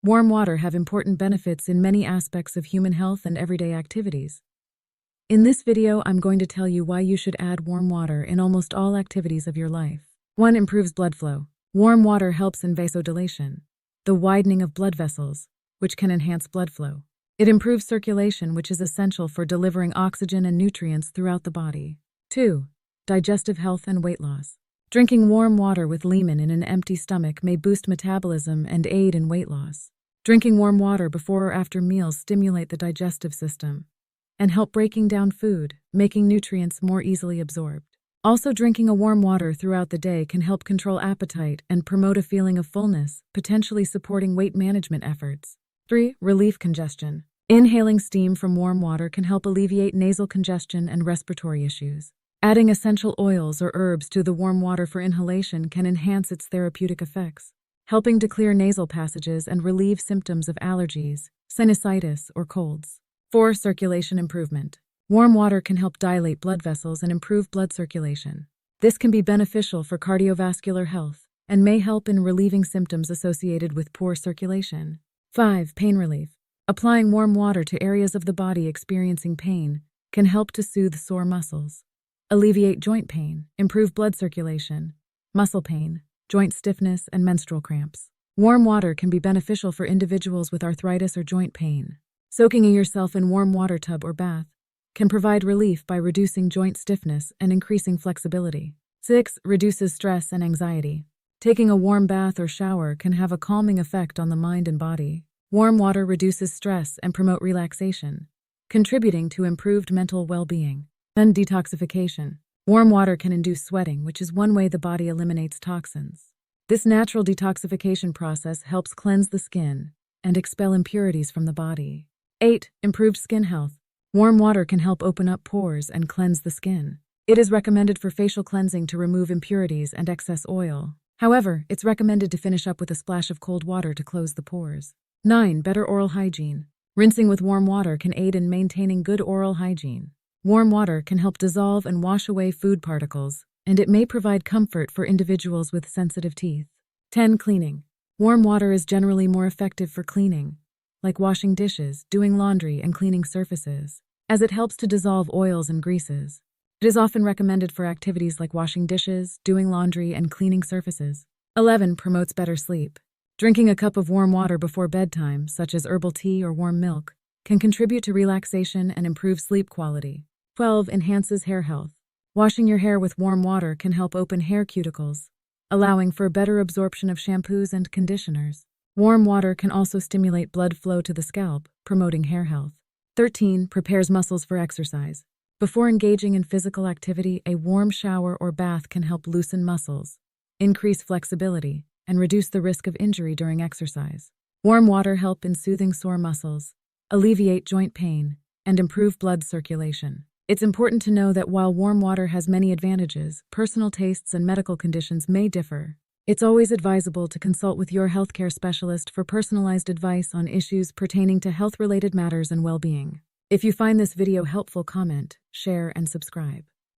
Warm water have important benefits in many aspects of human health and everyday activities. In this video, I'm going to tell you why you should add warm water in almost all activities of your life. 1. Improves blood flow. Warm water helps in vasodilation, the widening of blood vessels, which can enhance blood flow. It improves circulation, which is essential for delivering oxygen and nutrients throughout the body. 2. Digestive health and weight loss. Drinking warm water with lemon in an empty stomach may boost metabolism and aid in weight loss. Drinking warm water before or after meals stimulate the digestive system and help breaking down food, making nutrients more easily absorbed. Also, drinking a warm water throughout the day can help control appetite and promote a feeling of fullness, potentially supporting weight management efforts. 3. Relief congestion. Inhaling steam from warm water can help alleviate nasal congestion and respiratory issues. Adding essential oils or herbs to the warm water for inhalation can enhance its therapeutic effects, helping to clear nasal passages and relieve symptoms of allergies, sinusitis, or colds. 4. Circulation improvement. Warm water can help dilate blood vessels and improve blood circulation. This can be beneficial for cardiovascular health and may help in relieving symptoms associated with poor circulation. 5. Pain relief. Applying warm water to areas of the body experiencing pain can help to soothe sore muscles, alleviate joint pain, improve blood circulation, muscle pain, joint stiffness, and menstrual cramps. Warm water can be beneficial for individuals with arthritis or joint pain. Soaking yourself in warm water tub or bath can provide relief by reducing joint stiffness and increasing flexibility. 6. Reduces stress and anxiety. Taking a warm bath or shower can have a calming effect on the mind and body. Warm water reduces stress and promote relaxation, contributing to improved mental well-being. And detoxification. Warm water can induce sweating, which is one way the body eliminates toxins. This natural detoxification process helps cleanse the skin and expel impurities from the body. 8. Improved skin health. Warm water can help open up pores and cleanse the skin. It is recommended for facial cleansing to remove impurities and excess oil. However, it's recommended to finish up with a splash of cold water to close the pores. 9. Better oral hygiene. Rinsing with warm water can aid in maintaining good oral hygiene. Warm water can help dissolve and wash away food particles, and it may provide comfort for individuals with sensitive teeth. 10. Cleaning. Warm water is generally more effective for cleaning, like washing dishes, doing laundry, and cleaning surfaces, as it helps to dissolve oils and greases. It is often recommended for activities like washing dishes, doing laundry, and cleaning surfaces. 11. Promotes better sleep. Drinking a cup of warm water before bedtime, such as herbal tea or warm milk, can contribute to relaxation and improve sleep quality. 12. Enhances hair health. Washing your hair with warm water can help open hair cuticles, allowing for better absorption of shampoos and conditioners. Warm water can also stimulate blood flow to the scalp, promoting hair health. 13. Prepares muscles for exercise. Before engaging in physical activity, a warm shower or bath can help loosen muscles, increase flexibility, and reduce the risk of injury during exercise. Warm water helps in soothing sore muscles, alleviate joint pain, and improve blood circulation. It's important to know that while warm water has many advantages, personal tastes and medical conditions may differ. It's always advisable to consult with your healthcare specialist for personalized advice on issues pertaining to health-related matters and well-being. If you find this video helpful, comment, share, and subscribe.